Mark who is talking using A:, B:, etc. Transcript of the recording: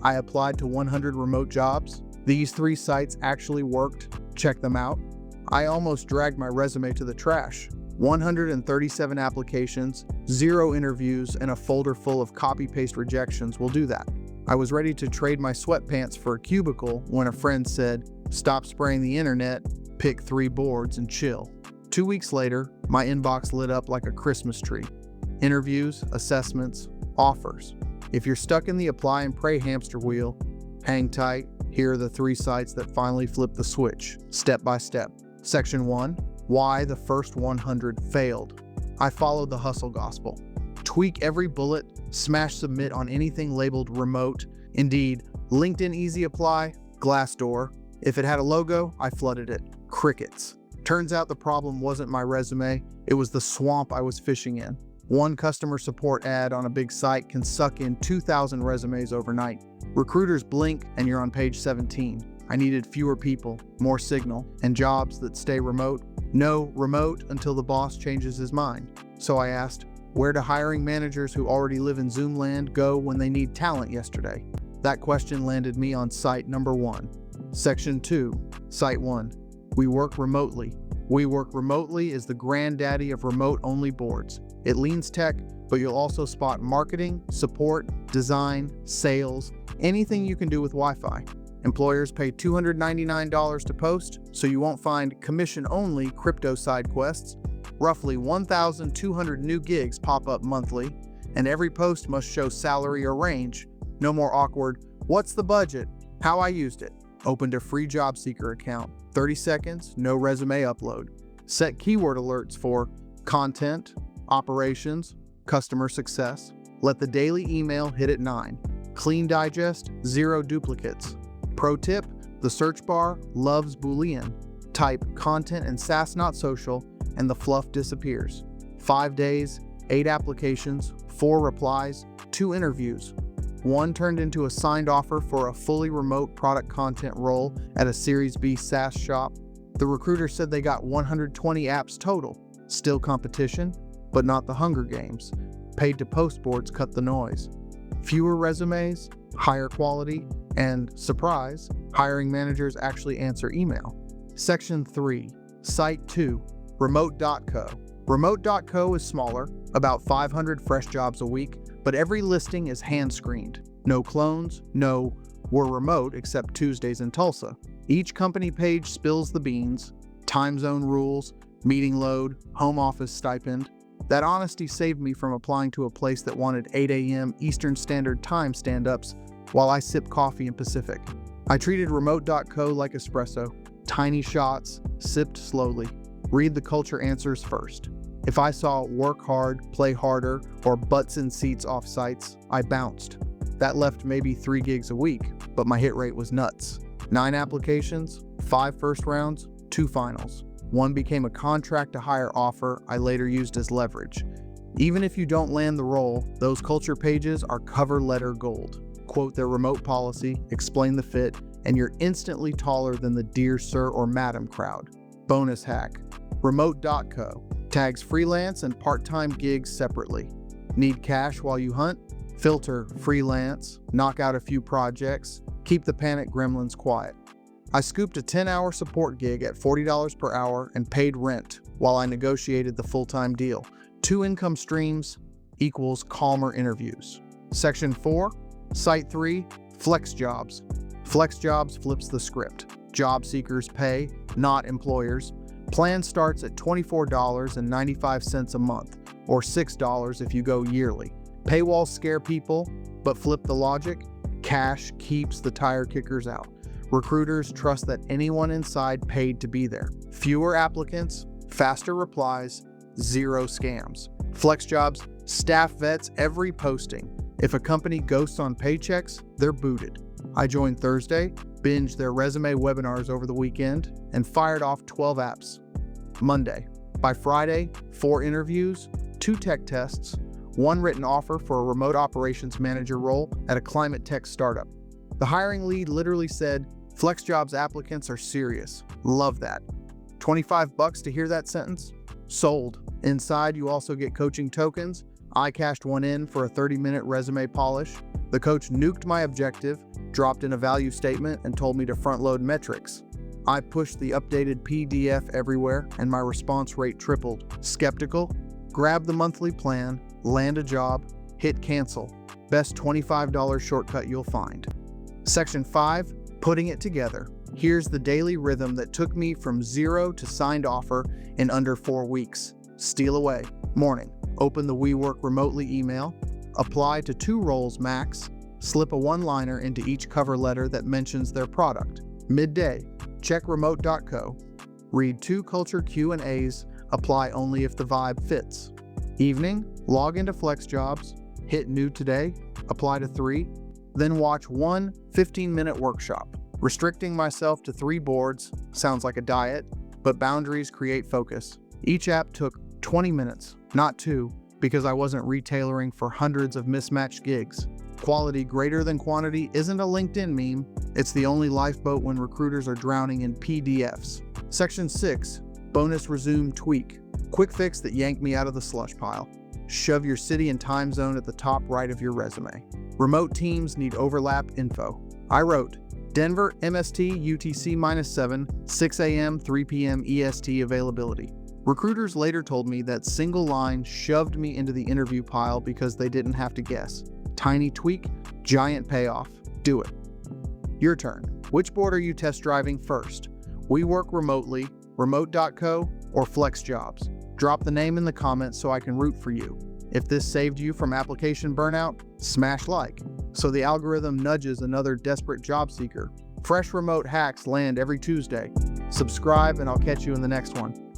A: I applied to 100 remote jobs. These 3 sites actually worked. Check them out. I almost dragged my resume to the trash. 137 applications, 0 interviews, and a folder full of copy-paste rejections will do that. I was ready to trade my sweatpants for a cubicle when a friend said, "Stop spraying the internet, pick 3 boards and chill." 2 weeks later, my inbox lit up like a Christmas tree. Interviews, assessments, offers. If you're stuck in the apply and pray hamster wheel, hang tight. Here are the 3 sites that finally flipped the switch, step by step. Section 1, why the first 100 failed. I followed the hustle gospel. Tweak every bullet, smash submit on anything labeled remote. Indeed, LinkedIn Easy Apply, Glassdoor. If it had a logo, I flooded it. Crickets. Turns out the problem wasn't my resume, it was the swamp I was fishing in. One customer support ad on a big site can suck in 2,000 resumes overnight. Recruiters blink and you're on page 17. I needed fewer people, more signal, and jobs that stay remote. No remote until the boss changes his mind. So I asked, where do hiring managers who already live in Zoom land go when they need talent yesterday? That question landed me on site number 1. Section 2, Site 1. We work remotely. We work remotely is the granddaddy of remote-only boards. It leans tech, but you'll also spot marketing, support, design, sales, anything you can do with Wi-Fi. Employers pay $299 to post, so you won't find commission-only crypto side quests. Roughly 1,200 new gigs pop up monthly, and every post must show salary or range. No more awkward, what's the budget? How I used it. Opened a free job seeker account. 30 seconds, no resume upload. Set keyword alerts for content, operations, customer success. Let the daily email hit at 9. Clean digest, 0 duplicates. Pro tip, the search bar loves Boolean. Type content and SaaS not social, and the fluff disappears. 5 days, 8 applications, 4 replies, 2 interviews. 1 turned into a signed offer for a fully remote product content role at a Series B SaaS shop. The recruiter said they got 120 apps total. Still competition, but not the Hunger Games. Paid to post boards cut the noise. Fewer resumes, higher quality, and, surprise, hiring managers actually answer email. Section 3, Site 2, Remote.co. Remote.co is smaller, about 500 fresh jobs a week, but every listing is hand-screened. No clones, no "we're remote except Tuesdays in Tulsa." Each company page spills the beans, time zone rules, meeting load, home office stipend. That honesty saved me from applying to a place that wanted 8 a.m. Eastern Standard Time stand-ups while I sip coffee in Pacific. I treated Remote.co like espresso, tiny shots, sipped slowly. Read the culture answers first. If I saw "work hard, play harder," or "butts in seats off sites," I bounced. That left maybe 3 gigs a week, but my hit rate was nuts. 9 applications, 5 first rounds, 2 finals. 1 became a contract to hire offer I later used as leverage. Even if you don't land the role, those culture pages are cover letter gold. Quote their remote policy, explain the fit, and you're instantly taller than the "dear sir" or "madam" crowd. Bonus hack, Remote.co tags freelance and part-time gigs separately. Need cash while you hunt? Filter freelance, knock out a few projects, keep the panic gremlins quiet. I scooped a 10-hour support gig at $40 per hour and paid rent while I negotiated the full-time deal. 2 income streams equals calmer interviews. Section 4, Site 3, Flex Jobs. Flex Jobs flips the script. Job seekers pay, not employers. Plan starts at $24.95 a month, or $6 if you go yearly. Paywalls scare people, but flip the logic. Cash keeps the tire kickers out. Recruiters trust that anyone inside paid to be there. Fewer applicants, faster replies, 0 scams. Flex Jobs staff vets every posting. If a company ghosts on paychecks, they're booted. I joined Thursday, binged their resume webinars over the weekend, and fired off 12 apps. Monday. By Friday, 4 interviews, 2 tech tests, 1 written offer for a remote operations manager role at a climate tech startup. The hiring lead literally said, "Flex Jobs applicants are serious. Love that." $25 to hear that sentence? Sold. Inside, you also get coaching tokens, I cashed one in for a 30-minute resume polish. The coach nuked my objective, dropped in a value statement, and told me to front-load metrics. I pushed the updated PDF everywhere, and my response rate tripled. Skeptical? Grab the monthly plan, land a job, hit cancel. Best $25 shortcut you'll find. Section 5, putting it together. Here's the daily rhythm that took me from zero to signed offer in under 4 weeks. Steal away. Morning. Open the We Work Remotely email. Apply to 2 roles max. Slip a one-liner into each cover letter that mentions their product. Midday. Check remote.co. Read 2 culture Q&As. Apply only if the vibe fits. Evening. Log into FlexJobs. Hit New Today. Apply to 3. Then watch 1 15-minute workshop. Restricting myself to 3 boards sounds like a diet, but boundaries create focus. Each app took 20 minutes, not 2, because I wasn't retailering for hundreds of mismatched gigs. Quality greater than quantity isn't a LinkedIn meme. It's the only lifeboat when recruiters are drowning in PDFs. Section 6, bonus resume tweak. Quick fix that yanked me out of the slush pile. Shove your city and time zone at the top right of your resume. Remote teams need overlap info. I wrote, Denver MST UTC -7, 6 a.m., 3 p.m. EST availability. Recruiters later told me that single line shoved me into the interview pile because they didn't have to guess. Tiny tweak, giant payoff. Do it. Your turn. Which board are you test driving first? We Work Remotely, remote.co, or FlexJobs? Drop the name in the comments so I can root for you. If this saved you from application burnout, smash like, so the algorithm nudges another desperate job seeker. Fresh remote hacks land every Tuesday. Subscribe and I'll catch you in the next one.